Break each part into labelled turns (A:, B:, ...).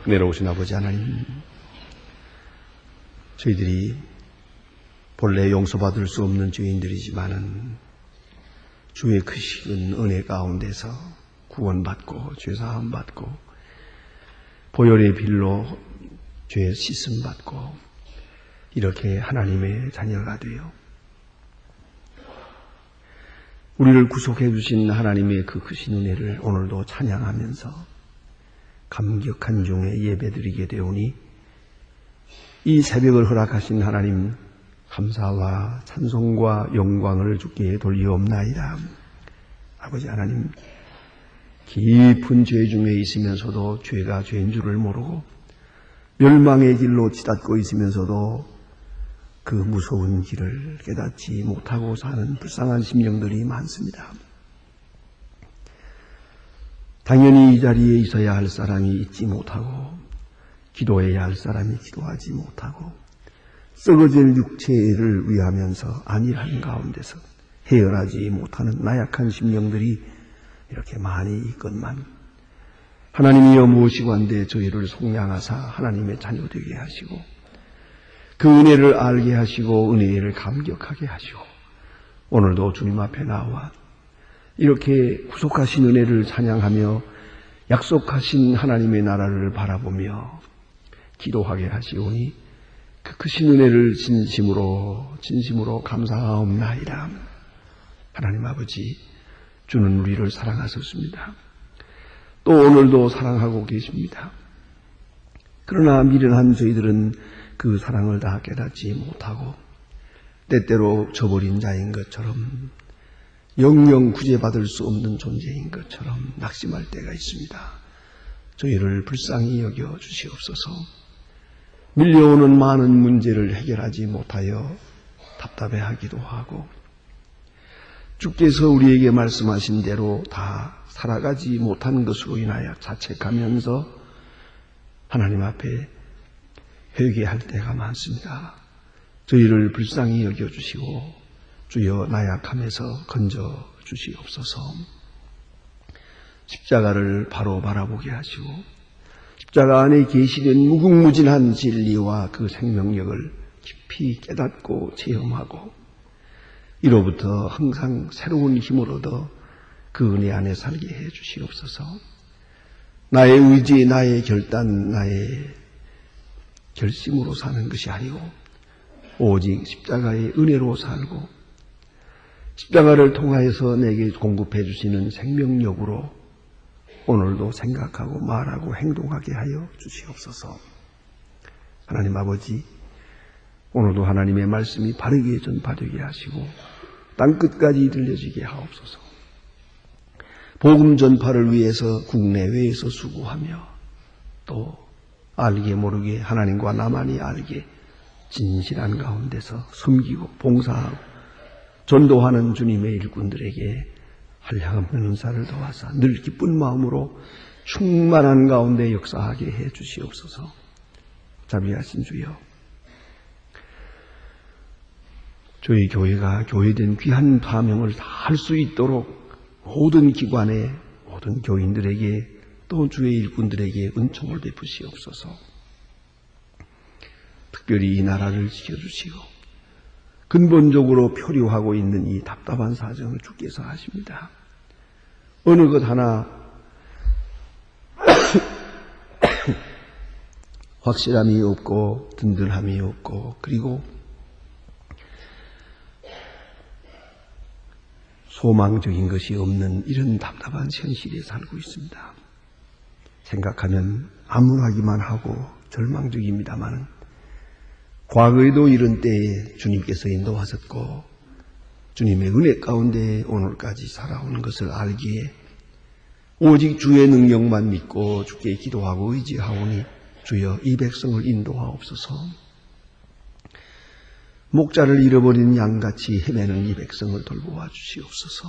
A: 내려오신 아버지 하나님, 저희들이 본래 용서받을 수 없는 죄인들이지만은 주의 크신 은혜 가운데서 구원받고 죄사함 받고 보혈의 빌로 죄 씻음 받고 이렇게 하나님의 자녀가 되어 우리를 구속해 주신 하나님의 그 크신 은혜를 오늘도 찬양하면서 감격한 중에 예배드리게 되오니 이 새벽을 허락하신 하나님 감사와 찬송과 영광을 주께 돌리옵나이다. 아버지 하나님, 깊은 죄 중에 있으면서도 죄가 죄인 줄을 모르고 멸망의 길로 치닫고 있으면서도 그 무서운 길을 깨닫지 못하고 사는 불쌍한 심령들이 많습니다. 당연히 이 자리에 있어야 할 사람이 있지 못하고 기도해야 할 사람이 기도하지 못하고 썩어질 육체를 위하면서 안일한 가운데서 헤어나지 못하는 나약한 심령들이 이렇게 많이 있건만 하나님이여 무엇이관대 저희를 속량하사 하나님의 자녀 되게 하시고 그 은혜를 알게 하시고 은혜를 감격하게 하시고 오늘도 주님 앞에 나와 이렇게 구속하신 은혜를 찬양하며 약속하신 하나님의 나라를 바라보며 기도하게 하시오니 그 크신 은혜를 진심으로 감사하옵나이다. 하나님 아버지, 주는 우리를 사랑하셨습니다. 또 오늘도 사랑하고 계십니다. 그러나 미련한 저희들은 그 사랑을 다 깨닫지 못하고 때때로 저버린 자인 것처럼 영영 구제받을 수 없는 존재인 것처럼 낙심할 때가 있습니다. 저희를 불쌍히 여겨 주시옵소서. 밀려오는 많은 문제를 해결하지 못하여 답답해하기도 하고 주께서 우리에게 말씀하신 대로 다 살아가지 못한 것으로 인하여 자책하면서 하나님 앞에 회개할 때가 많습니다. 저희를 불쌍히 여겨주시고 주여 나약함에서 건져 주시옵소서. 십자가를 바로 바라보게 하시고 십자가 안에 계시는 무궁무진한 진리와 그 생명력을 깊이 깨닫고 체험하고 이로부터 항상 새로운 힘을 얻어 그 은혜 안에 살게 해 주시옵소서. 나의 의지, 나의 결단, 나의 결심으로 사는 것이 아니고 오직 십자가의 은혜로 살고 십자가를 통하여서 내게 공급해 주시는 생명력으로 오늘도 생각하고 말하고 행동하게 하여 주시옵소서. 하나님 아버지, 오늘도 하나님의 말씀이 바르게 전파되게 하시고 땅끝까지 들려지게 하옵소서. 복음 전파를 위해서 국내외에서 수고하며 또 알게 모르게 하나님과 나만이 알게 진실한 가운데서 섬기고 봉사하고 전도하는 주님의 일꾼들에게 한량없는 은사를 더하사 늘 기쁜 마음으로 충만한 가운데 역사하게 해 주시옵소서. 자비하신 주여, 저희 교회가 교회된 귀한 사명을 다 할 수 있도록 모든 기관에 모든 교인들에게 또 주의 일꾼들에게 은총을 베푸시옵소서. 특별히 이 나라를 지켜주시고 근본적으로 표류하고 있는 이 답답한 사정을 주께서 하십니다. 어느 것 하나 확실함이 없고 든든함이 없고 그리고 소망적인 것이 없는 이런 답답한 현실에 살고 있습니다. 생각하면 암울하기만 하고 절망적입니다만 과거에도 이런 때에 주님께서 인도하셨고 주님의 은혜 가운데 오늘까지 살아오는 것을 알기에 오직 주의 능력만 믿고 주께 기도하고 의지하오니 주여 이 백성을 인도하옵소서. 목자를 잃어버린 양같이 헤매는 이 백성을 돌보아 주시옵소서.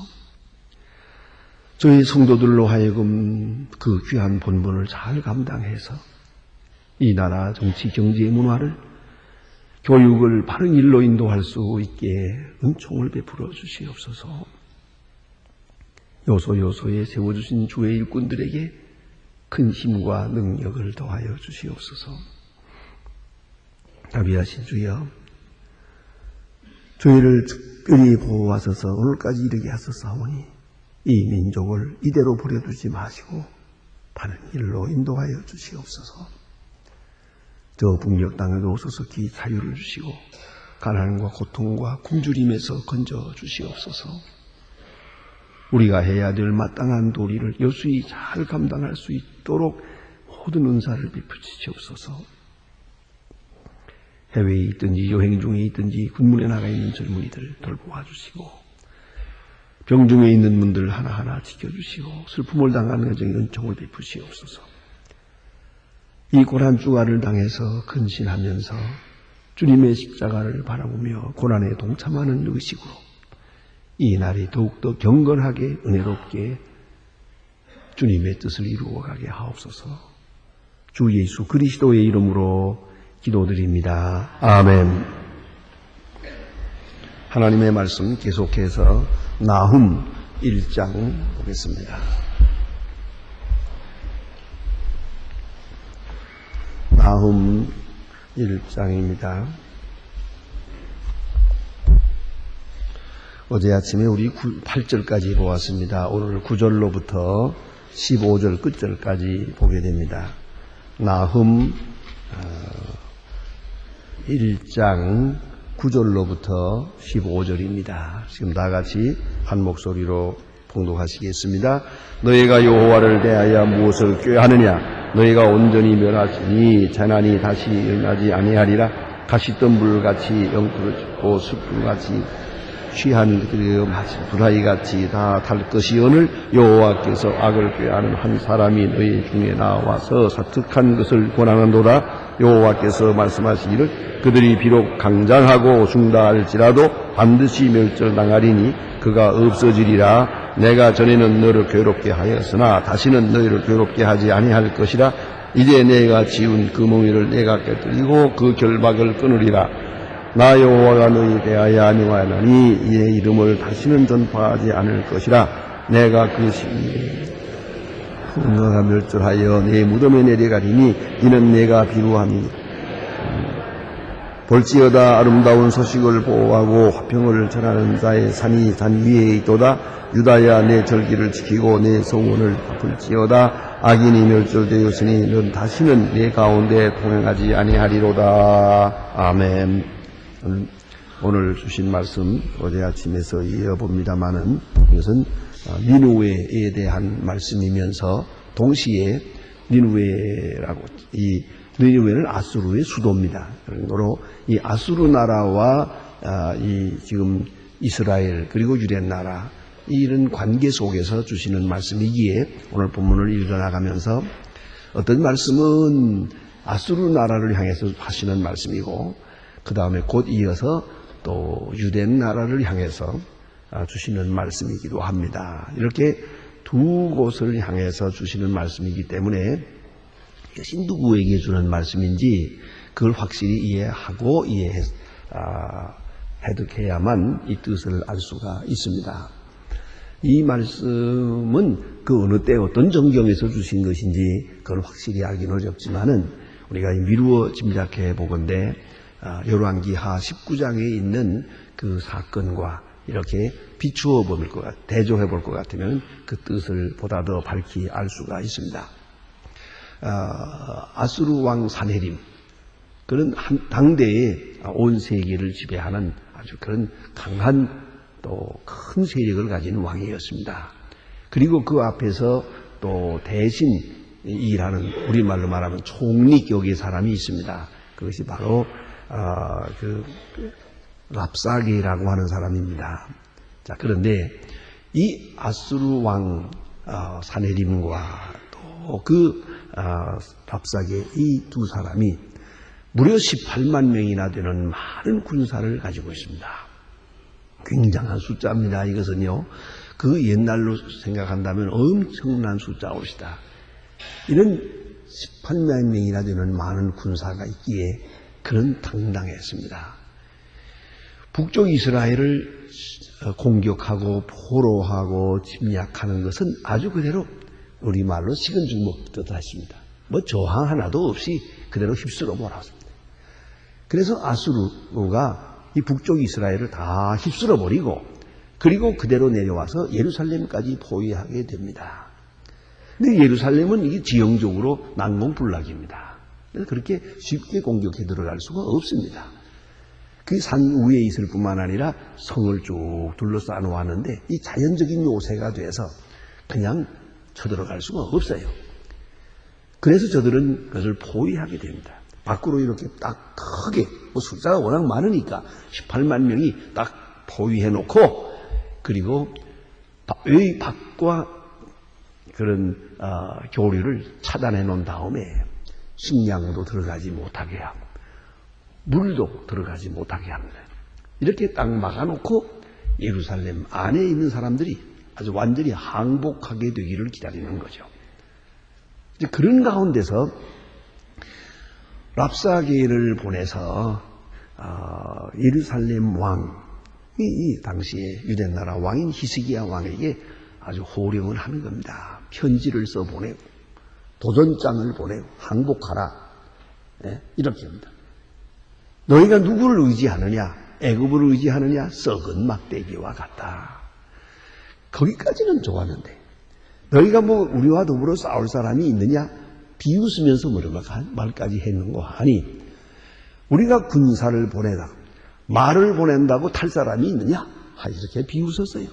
A: 저희 성도들로 하여금 그 귀한 본분을 잘 감당해서 이 나라 정치, 경제, 문화를 교육을 바른 일로 인도할 수 있게 은총을 베풀어 주시옵소서. 요소요소에 세워주신 주의 일꾼들에게 큰 힘과 능력을 더하여 주시옵소서. 자비하신 주여, 저희를 특별히 보호하셔서 오늘까지 이르게 하셨사오니 이 민족을 이대로 버려두지 마시고 바른 길로 인도하여 주시옵소서. 저 북녘 땅에도 소속히 자유를 주시고 가난과 고통과 굶주림에서 건져 주시옵소서. 우리가 해야 될 마땅한 도리를 여수히 잘 감당할 수 있도록 모든 은사를 베푸시옵소서. 해외에 있든지 여행 중에 있든지 군문에 나가 있는 젊은이들 돌보아 주시고 병중에 있는 분들 하나하나 지켜주시고 슬픔을 당하는 가정에 은총을 베푸시옵소서. 이 고난 주간을 당해서 근신하면서 주님의 십자가를 바라보며 고난에 동참하는 의식으로 이 날이 더욱더 경건하게 은혜롭게 주님의 뜻을 이루어가게 하옵소서. 주 예수 그리스도의 이름으로 기도드립니다. 아멘. 하나님의 말씀 계속해서 나훔 1장 보겠습니다. 나훔 1장입니다. 어제 아침에 우리 8절까지 보았습니다. 오늘 9절로부터 15절 끝절까지 보게 됩니다. 나훔 1장 9절로부터 15절입니다. 지금 다 같이 한 목소리로 봉독하시겠습니다. 너희가 여호와를 대하여 무엇을 꾀하느냐? 너희가 온전히 멸하시니 재난이 다시 일어나지 아니하리라. 가시덤불같이 영토를 숯불같이 취한 그 불화이같이 다 탈 것이오늘 여호와께서 악을 꾀하는 한 사람이 너희 중에 나와서 사특한 것을 권하는도다. 여호와께서 말씀하시기를 그들이 비록 강장하고 중다할지라도 반드시 멸절당하리니 그가 없어지리라. 내가 전에는 너를 괴롭게 하였으나 다시는 너희를 괴롭게 하지 아니할 것이라. 이제 내가 지은 그 멍에를 내가 깨뜨리고 그 결박을 끊으리라. 나 여호와가 너희 대하여 명하노니 이의 이름을 다시는 전파하지 않을 것이라. 내가 그 심히 너가 멸절하여 내 무덤에 내려가리니 이는 내가 비루함이 볼지어다. 아름다운 소식을 보호하고 화평을 전하는 자의 산이 산 위에 있도다. 유다야 내 절기를 지키고 내 성원을 베풀지어다. 악인이 멸절되었으니 넌 다시는 내 가운데 동행하지 아니하리로다. 아멘. 오늘 주신 말씀 어제 아침에서 이어봅니다마는 이것은 니느웨에 대한 말씀이면서 동시에 니느웨라고, 이 니느웨는 아수르의 수도입니다. 그러므로 이 아수르 나라와 이 지금 이스라엘 그리고 유대 나라 이런 관계 속에서 주시는 말씀이기에 오늘 본문을 읽어나가면서 어떤 말씀은 아수르 나라를 향해서 하시는 말씀이고 그 다음에 곧 이어서 또 유대 나라를 향해서 주시는 말씀이기도 합니다. 이렇게 두 곳을 향해서 주시는 말씀이기 때문에 이것이 누구에게 주는 말씀인지 그걸 확실히 이해하고 해득해야만 이 뜻을 알 수가 있습니다. 이 말씀은 그 어느 때 어떤 정경에서 주신 것인지 그걸 확실히 알기는 어렵지만은 우리가 미루어 짐작해 보건대 열왕기하 19장에 있는 그 사건과 이렇게 비추어 볼 것 같, 대조해 볼 것 같으면 그 뜻을 보다 더 밝히 알 수가 있습니다. 아수르 왕 사네림, 그는 당대에 온 세계를 지배하는 아주 그런 강한 또 큰 세력을 가진 왕이었습니다. 그리고 그 앞에서 또 대신 일하는, 우리말로 말하면 총리격의 사람이 있습니다. 그것이 바로 랍사게라고 하는 사람입니다. 자, 그런데 이 아수르 왕 사네림과 또 그 랍사게 이 두 사람이 무려 18만 명이나 되는 많은 군사를 가지고 있습니다. 굉장한 숫자입니다. 이것은요, 그 옛날로 생각한다면 엄청난 숫자옷이다. 이런 18만 명이나 되는 많은 군사가 있기에 그는 당당했습니다. 북쪽 이스라엘을 공격하고 포로하고 침략하는 것은 아주 그대로 우리말로 식은 죽 먹듯 하십니다. 뭐 저항 하나도 없이 그대로 휩쓸어 몰았습니다. 그래서 아수르가 이 북쪽 이스라엘을 다 휩쓸어 버리고 그리고 그대로 내려와서 예루살렘까지 포위하게 됩니다. 근데 예루살렘은 이게 지형적으로 난공불락입니다. 그래서 그렇게 쉽게 공격해 들어갈 수가 없습니다. 그 산 위에 있을 뿐만 아니라 성을 쭉 둘러싸 놓았는데 이 자연적인 요새가 돼서 그냥 쳐들어갈 수가 없어요. 그래서 저들은 그것을 포위하게 됩니다. 밖으로 이렇게 딱 크게, 뭐 숫자가 워낙 많으니까 18만 명이 딱 포위해 놓고 그리고 의 밖과 그런 교류를 차단해 놓은 다음에 식량도 들어가지 못하게 하고 물도 들어가지 못하게 합니다. 이렇게 딱 막아놓고 예루살렘 안에 있는 사람들이 아주 완전히 항복하게 되기를 기다리는 거죠. 이제 그런 가운데서 랍사게를 보내서 예루살렘 왕이 당시에 유대나라 왕인 히스기야 왕에게 아주 호령을 하는 겁니다. 편지를 써보내고 도전장을 보내고 항복하라. 네? 이렇게 합니다. 너희가 누구를 의지하느냐? 애굽을 의지하느냐? 썩은 막대기와 같다. 거기까지는 좋았는데 너희가 뭐 우리와 더불어 싸울 사람이 있느냐? 비웃으면서 말까지 했는 거 아니 우리가 군사를 보내다 말을 보낸다고 탈 사람이 있느냐? 이렇게 비웃었어요.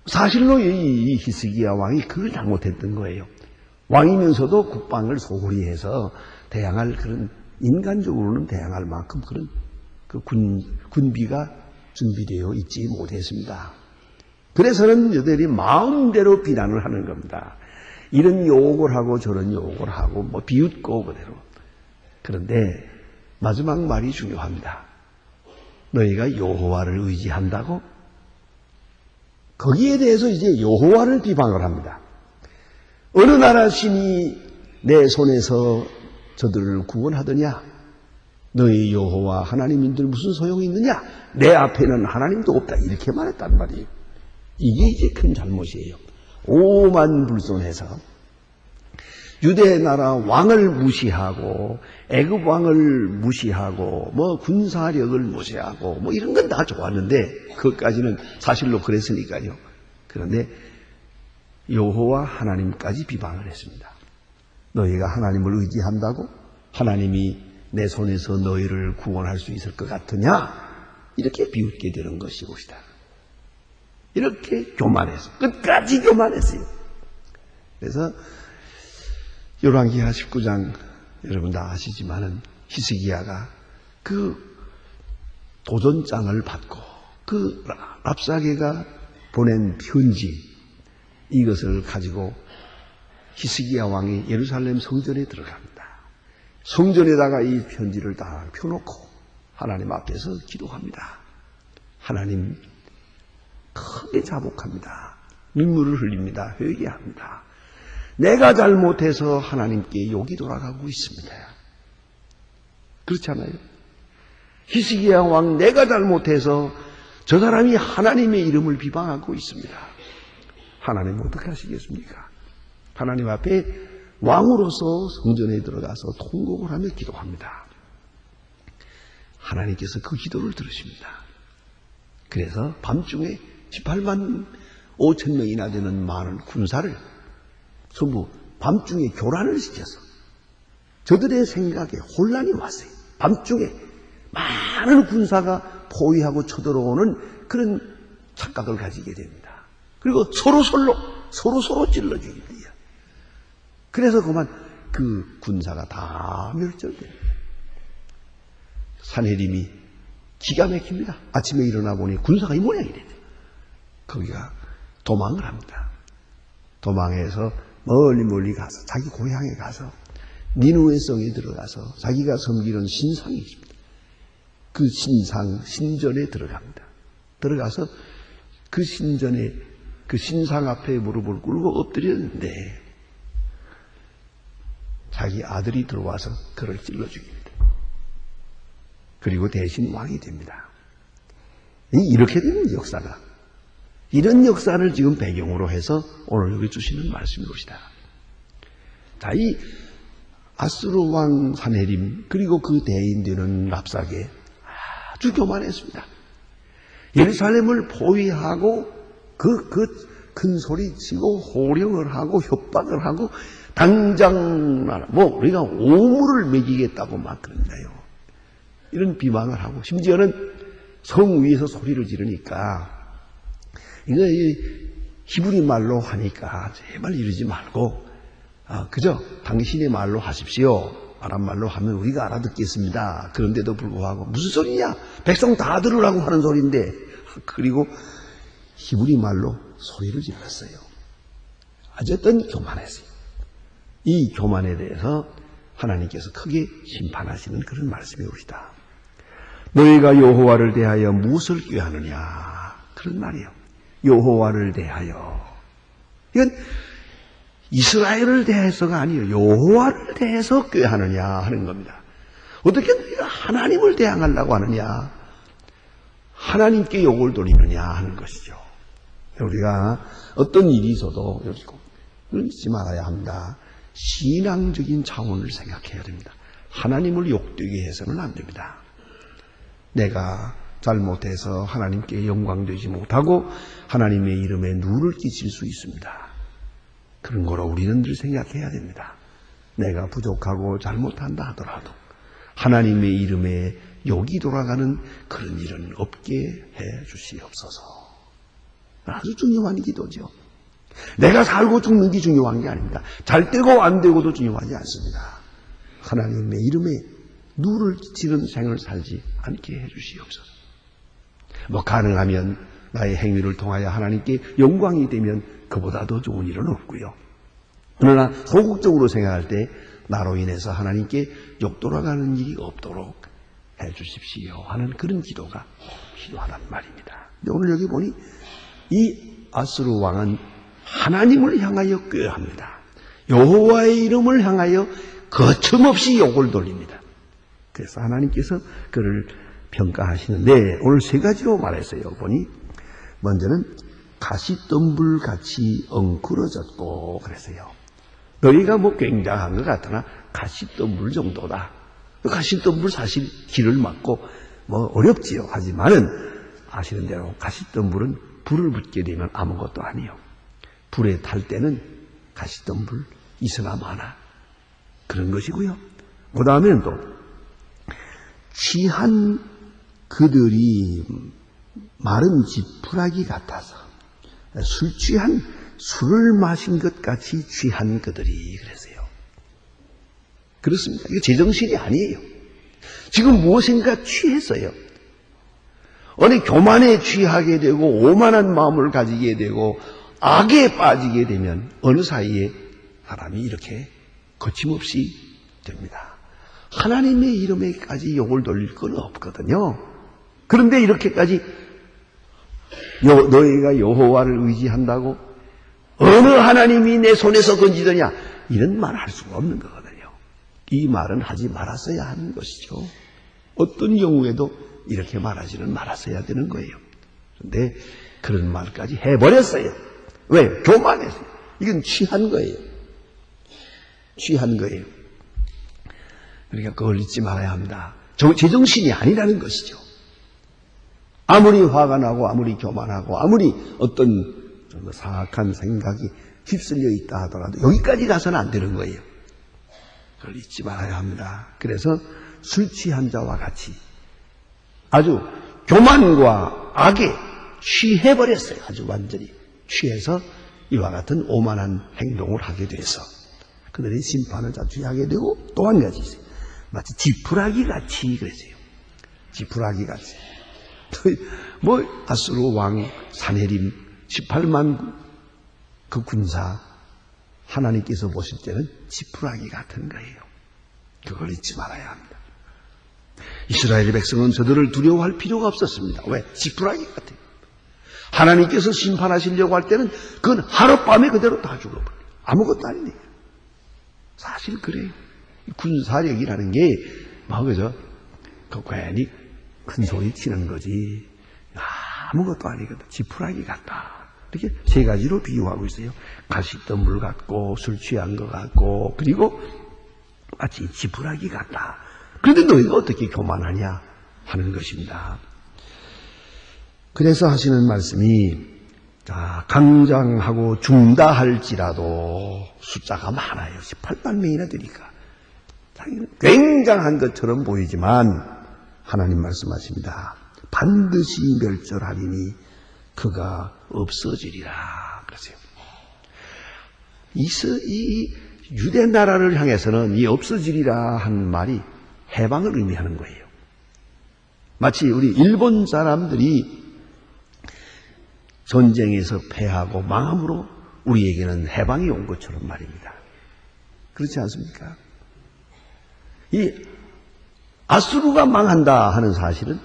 A: 사실로 이 히스기야 왕이 그걸 잘못했던 거예요. 왕이면서도 국방을 소홀히 해서 대항할 그런 인간적으로는 대항할 만큼 그런 그 군비가 준비되어 있지 못했습니다. 그래서는 여들이 마음대로 비난을 하는 겁니다. 이런 욕을 하고 저런 욕을 하고 뭐 비웃고 그대로. 그런데 마지막 말이 중요합니다. 너희가 여호와를 의지한다고? 거기에 대해서 이제 여호와를 비방을 합니다. 어느 나라 신이 내 손에서 저들을 구원하더냐? 너희 여호와 하나님인들 무슨 소용이 있느냐? 내 앞에는 하나님도 없다. 이렇게 말했단 말이에요. 이게 이제 큰 잘못이에요. 오만불손해서 유대 나라 왕을 무시하고 애굽 왕을 무시하고 뭐 군사력을 무시하고 뭐 이런 건 다 좋았는데 그것까지는 사실로 그랬으니까요. 그런데 여호와 하나님까지 비방을 했습니다. 너희가 하나님을 의지한다고? 하나님이 내 손에서 너희를 구원할 수 있을 것 같으냐? 이렇게 비웃게 되는 것이옵시다. 이렇게 교만해서 끝까지 교만했어요. 그래서 열왕기하 19장 여러분 다 아시지만은 히스기야가 그 도전장을 받고 그 랍사게가 보낸 편지 이것을 가지고 히스기야 왕이 예루살렘 성전에 들어갑니다. 성전에다가 이 편지를 딱 펴놓고 하나님 앞에서 기도합니다. 하나님 크게 자복합니다. 눈물을 흘립니다. 회개합니다. 내가 잘못해서 하나님께 욕이 돌아가고 있습니다. 그렇지 않아요? 히스기야 왕 내가 잘못해서 저 사람이 하나님의 이름을 비방하고 있습니다. 하나님 어떻게 하시겠습니까? 하나님 앞에 왕으로서 성전에 들어가서 통곡을 하며 기도합니다. 하나님께서 그 기도를 들으십니다. 그래서 밤중에 18만 5천 명이나 되는 많은 군사를 전부 밤중에 교란을 시켜서 저들의 생각에 혼란이 왔어요. 밤중에 많은 군사가 포위하고 쳐들어오는 그런 착각을 가지게 됩니다. 그리고 서로 찔러 죽입니다. 그래서 그만 그 군사가 다 멸절됩니다. 산헤립이 기가 막힙니다. 아침에 일어나 보니 군사가 이 모양이래요. 거기가 도망을 합니다. 도망해서 멀리 가서 자기 고향에 가서 니누의 성에 들어가서 자기가 섬기는 신상이 있습니다. 그 신전에 들어갑니다. 들어가서 그 신전에 그 신상 앞에 무릎을 꿇고 엎드렸는데 자기 아들이 들어와서 그를 찔러 죽입니다. 그리고 대신 왕이 됩니다. 이렇게 되는 역사가 이런 역사를 지금 배경으로 해서 오늘 여기 주시는 말씀이 것이다. 자, 이 아수르 왕 사네림 그리고 그 대인되는 랍사게 아주 교만했습니다. 예루살렘을 포위하고 그 큰 소리 치고 호령을 하고 협박을 하고 당장 우리가 오물을 먹이겠다고 막 그런다요. 이런 비방을 하고 심지어는 성 위에서 소리를 지르니까 이거 히브리 말로 하니까 제발 이러지 말고 그저 당신의 말로 하십시오. 아랍 말로 하면 우리가 알아듣겠습니다. 그런데도 불구하고 무슨 소리냐? 백성 다 들으라고 하는 소리인데 그리고 히브리 말로 소리를 질렀어요. 어쨌든 교만했어요. 이 교만에 대해서 하나님께서 크게 심판하시는 그런 말씀이 오시다. 너희가 여호와를 대하여 무엇을 꾀하느냐? 그런 말이에요. 여호와를 대하여. 이건 이스라엘을 대해서가 아니에요. 여호와를 대해서 꾀하느냐 하는 겁니다. 어떻게 너희가 하나님을 대항하려고 하느냐? 하나님께 욕을 돌리느냐 하는 것이죠. 우리가 어떤 일이 있어도 그러지 말아야 합니다. 신앙적인 차원을 생각해야 됩니다. 하나님을 욕되게 해서는 안 됩니다. 내가 잘못해서 하나님께 영광되지 못하고 하나님의 이름에 누를 끼칠 수 있습니다. 그런 거로 우리는 늘 생각해야 됩니다. 내가 부족하고 잘못한다 하더라도 하나님의 이름에 욕이 돌아가는 그런 일은 없게 해 주시옵소서. 아주 중요한 기도죠. 내가 살고 죽는 게 중요한 게 아닙니다. 잘 되고 안 되고도 중요하지 않습니다. 하나님의 이름에 누를 끼치는 생을 살지 않게 해 주시옵소서. 가능하면 나의 행위를 통하여 하나님께 영광이 되면 그보다 더 좋은 일은 없고요. 그러나 소극적으로 생각할 때 나로 인해서 하나님께 욕 돌아가는 일이 없도록 해 주십시오 하는 그런 기도가 필요하단 말입니다. 오늘 여기 보니 이 아수르 왕은 하나님을 향하여 꾀합니다. 여호와의 이름을 향하여 거침없이 욕을 돌립니다. 그래서 하나님께서 그를 평가하시는데 오늘 세 가지로 말했어요. 보니 먼저는 가시덤불같이 엉클어졌고 그랬어요. 너희가 굉장한 것 같으나 가시덤불 정도다. 가시덤불 사실 길을 막고 어렵지요. 하지만은 아시는 대로 가시덤불은 불을 붙게 되면 아무것도 아니에요. 불에 탈 때는 가시덤불 있으나 마나 그런 것이고요. 그 다음에는 또 취한 그들이 마른 지푸라기 같아서 술 취한 술을 마신 것 같이 취한 그들이 그랬어요. 그렇습니다. 이거 제정신이 아니에요. 지금 무엇인가 취했어요. 어느 교만에 취하게 되고 오만한 마음을 가지게 되고 악에 빠지게 되면 어느 사이에 사람이 이렇게 거침없이 됩니다. 하나님의 이름에까지 욕을 돌릴 건 없거든요. 그런데 이렇게까지 너희가 여호와를 의지한다고 어느 하나님이 내 손에서 건지더냐 이런 말 할 수가 없는 거거든요. 이 말은 하지 말았어야 하는 것이죠. 어떤 경우에도 이렇게 말하지는 말았어야 되는 거예요. 그런데 그런 말까지 해버렸어요. 왜? 교만했어요. 이건 취한 거예요. 취한 거예요. 그러니까 그걸 잊지 말아야 합니다. 제정신이 아니라는 것이죠. 아무리 화가 나고 아무리 교만하고 아무리 어떤 사악한 생각이 휩쓸려 있다 하더라도 여기까지 가서는 안 되는 거예요. 그걸 잊지 말아야 합니다. 그래서 술 취한 자와 같이 아주 교만과 악에 취해버렸어요. 아주 완전히 취해서 이와 같은 오만한 행동을 하게 돼서 그들의 심판을 자초하게 되고 또 한 가지 있어요. 마치 지푸라기 같이 그랬어요. 지푸라기 같이. 아수르 왕 사네림 18만 그 군사 하나님께서 보실 때는 지푸라기 같은 거예요. 그걸 잊지 말아야 합니다. 이스라엘의 백성은 저들을 두려워할 필요가 없었습니다. 왜? 지푸라기 같아요. 하나님께서 심판하시려고 할 때는 그건 하룻밤에 그대로 다 죽어버려요. 아무것도 아니네요. 사실 그래요. 군사력이라는 게 그저 괜히 큰 소리 치는 거지 아무것도 아니거든. 지푸라기 같다. 이렇게 세 가지로 비유하고 있어요. 가시덤불 같고 술 취한 것 같고 그리고 마치 지푸라기 같다. 그런데 너희가 어떻게 교만하냐 하는 것입니다. 그래서 하시는 말씀이 강장하고 중다 할지라도 숫자가 많아요. 18만 명이나 되니까 굉장한 것처럼 보이지만 하나님 말씀하십니다. 반드시 멸절하리니 그가 없어지리라 그러세요. 이 유대 나라를 향해서는 이 없어지리라 한 말이 해방을 의미하는 거예요. 마치 우리 일본 사람들이 전쟁에서 패하고 망함으로 우리에게는 해방이 온 것처럼 말입니다. 그렇지 않습니까? 이 아수르가 망한다 하는 사실은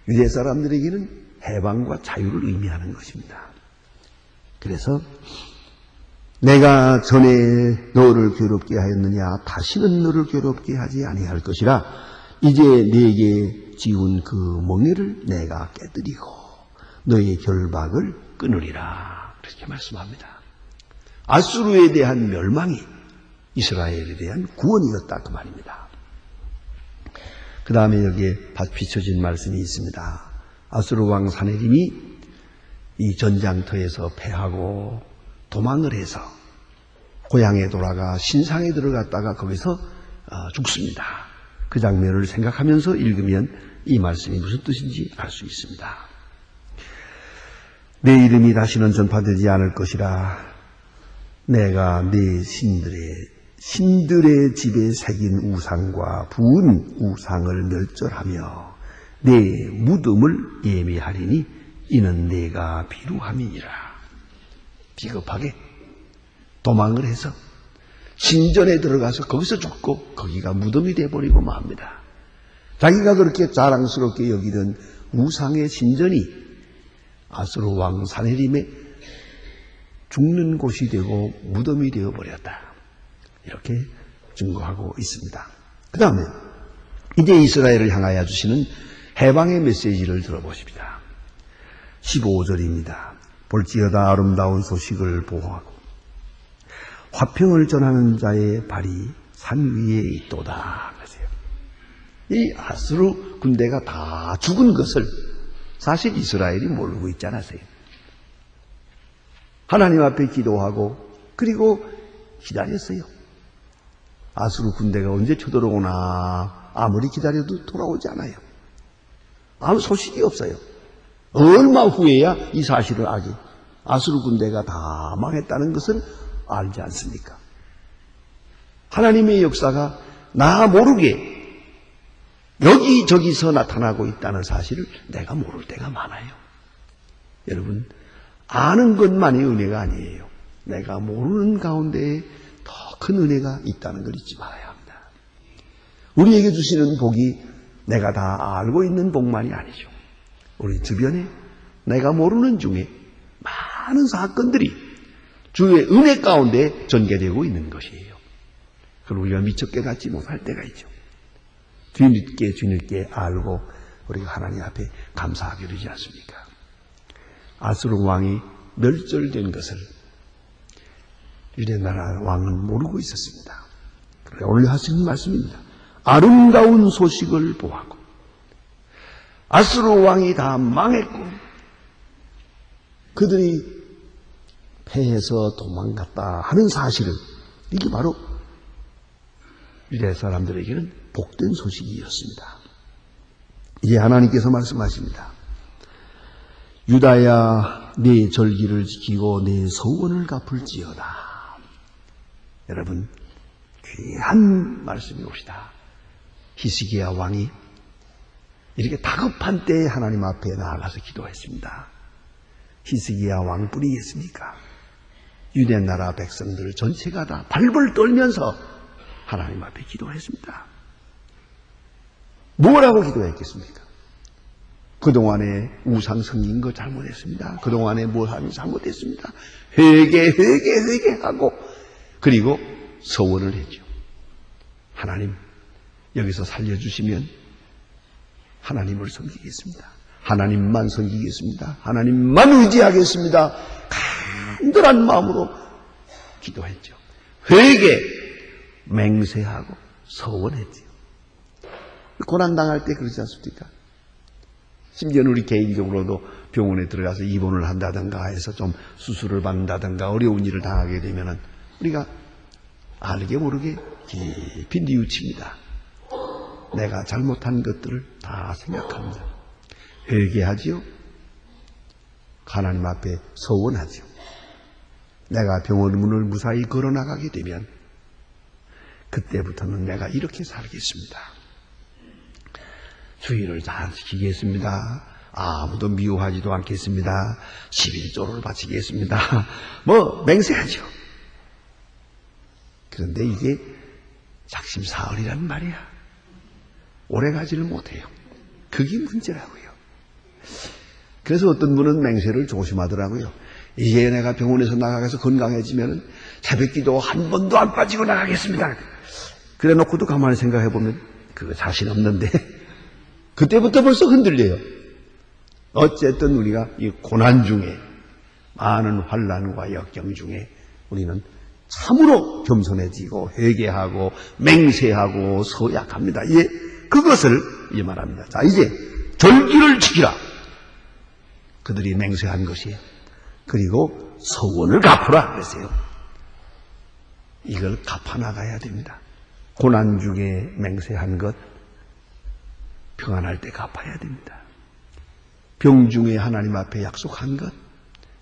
A: 유대 사람들에게는 해방과 자유를 의미하는 것입니다. 그래서 내가 전에 너를 괴롭게 하였느냐 다시는 너를 괴롭게 하지 아니할 것이라 이제 네게 지운 그 멍에를 내가 깨뜨리고 너의 결박을 끊으리라 그렇게 말씀합니다. 아수르에 대한 멸망이 이스라엘에 대한 구원이었다 그 말입니다. 그 다음에 여기에 비춰진 말씀이 있습니다. 아수르 왕 사네림이 이 전장터에서 패하고 도망을 해서 고향에 돌아가 신상에 들어갔다가 거기서 죽습니다. 그 장면을 생각하면서 읽으면 이 말씀이 무슨 뜻인지 알 수 있습니다. 내 이름이 다시는 전파되지 않을 것이라 내가 내 신들의 집에 새긴 우상과 부은 우상을 멸절하며 내 무덤을 예매하리니 이는 내가 비루함이니라. 비겁하게 도망을 해서 신전에 들어가서 거기서 죽고 거기가 무덤이 되어버리고 맙니다. 자기가 그렇게 자랑스럽게 여기던 우상의 신전이 아수르 왕 사네림의 죽는 곳이 되고 무덤이 되어버렸다. 이렇게 증거하고 있습니다. 그 다음에 이제 이스라엘을 향하여 주시는 해방의 메시지를 들어보십니다. 15절입니다. 볼지어다 아름다운 소식을 보호하고 화평을 전하는 자의 발이 산 위에 있도다. 이 아수르 군대가 다 죽은 것을 사실 이스라엘이 모르고 있지 않았어요. 하나님 앞에 기도하고 그리고 기다렸어요. 아수르 군대가 언제 쳐들어오나 아무리 기다려도 돌아오지 않아요. 아무 소식이 없어요. 얼마 후에야 이 사실을 알게 아수르 군대가 다 망했다는 것을 알지 않습니까? 하나님의 역사가 나 모르게 여기저기서 나타나고 있다는 사실을 내가 모를 때가 많아요. 여러분, 아는 것만이 은혜가 아니에요. 내가 모르는 가운데에 더 큰 은혜가 있다는 걸 잊지 말아야 합니다. 우리에게 주시는 복이 내가 다 알고 있는 복만이 아니죠. 우리 주변에 내가 모르는 중에 많은 사건들이 주의 은혜 가운데 전개되고 있는 것이에요. 그걸 우리가 미처 깨닫지 못할 때가 있죠. 뒤늦게 알고 우리가 하나님 앞에 감사하게 되지 않습니까? 아수르 왕이 멸절된 것을 유대 나라 왕은 모르고 있었습니다. 그래 오늘 하시는 말씀입니다. 아름다운 소식을 보하고 아수르 왕이 다 망했고 그들이 패해서 도망갔다 하는 사실을 이게 바로 유대 사람들에게는 복된 소식이었습니다. 이제 하나님께서 말씀하십니다. 유다야 내 절기를 지키고 내 서원을 갚을지어다. 여러분 귀한 말씀이 옵시다. 히스기야 왕이 이렇게 다급한 때에 하나님 앞에 나아가서 기도했습니다. 히스기야 왕뿐이겠습니까? 유대 나라 백성들 전체가 다 발벌 떨면서 하나님 앞에 기도했습니다. 뭐라고 기도했겠습니까? 그동안에 우상 섬긴 거 잘못했습니다. 그동안에 뭘 하면 잘못했습니다. 회개하고 그리고 서원을 했죠. 하나님 여기서 살려주시면 하나님을 섬기겠습니다. 하나님만 섬기겠습니다. 하나님만 의지하겠습니다. 간절한 마음으로 기도했죠. 회개, 맹세하고 서원했지요. 고난당할 때 그러지 않습니까? 심지어는 우리 개인적으로도 병원에 들어가서 입원을 한다든가 해서 좀 수술을 받는다든가 어려운 일을 당하게 되면은 우리가 알게 모르게 깊이 뉘우칩니다. 내가 잘못한 것들을 다 생각합니다. 회개하지요. 하나님 앞에 서원하지요. 내가 병원 문을 무사히 걸어나가게 되면 그때부터는 내가 이렇게 살겠습니다. 주의를 잘 지키겠습니다. 아무도 미워하지도 않겠습니다. 11조를 바치겠습니다. 맹세하죠. 그런데 이게 작심사흘이란 말이야. 오래가지를 못해요. 그게 문제라고요. 그래서 어떤 분은 맹세를 조심하더라고요. 이제 내가 병원에서 나가서 건강해지면 새벽기도 한 번도 안 빠지고 나가겠습니다. 그래 놓고도 가만히 생각해보면 그거 자신 없는데 그때부터 벌써 흔들려요. 어쨌든 우리가 이 고난 중에 많은 환난과 역경 중에 우리는 참으로 겸손해지고 회개하고 맹세하고 서약합니다. 그것을 말합니다. 자, 이제 절기를 지키라. 그들이 맹세한 것이에요. 그리고 서원을 갚으라 그랬어요. 이걸 갚아나가야 됩니다. 고난 중에 맹세한 것 평안할 때 갚아야 됩니다. 병 중에 하나님 앞에 약속한 것,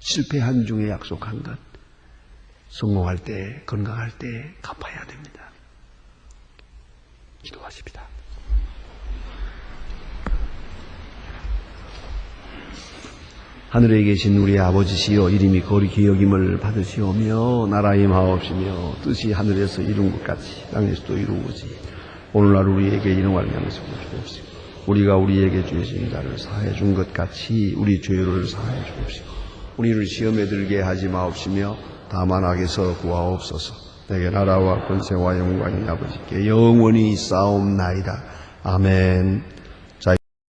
A: 실패한 중에 약속한 것, 성공할 때, 건강할 때 갚아야 됩니다. 기도하십시다. 하늘에 계신 우리 아버지시여, 이름이 거룩히 여김을 받으시오며 나라의 마옵시며 뜻이 하늘에서 이룬 것 같이 땅에서도 이루어지. 오늘날 우리에게 일용할 양식을 주옵시고 우리가 우리에게 죄진 자를 사해 준 것 같이 우리 죄를 사해 주옵시고 우리를 시험에 들게 하지 마옵시며 다만 악에서 구하옵소서. 내게 나라와 권세와 영광이 아버지께 영원히 있사옵나이다. 아멘.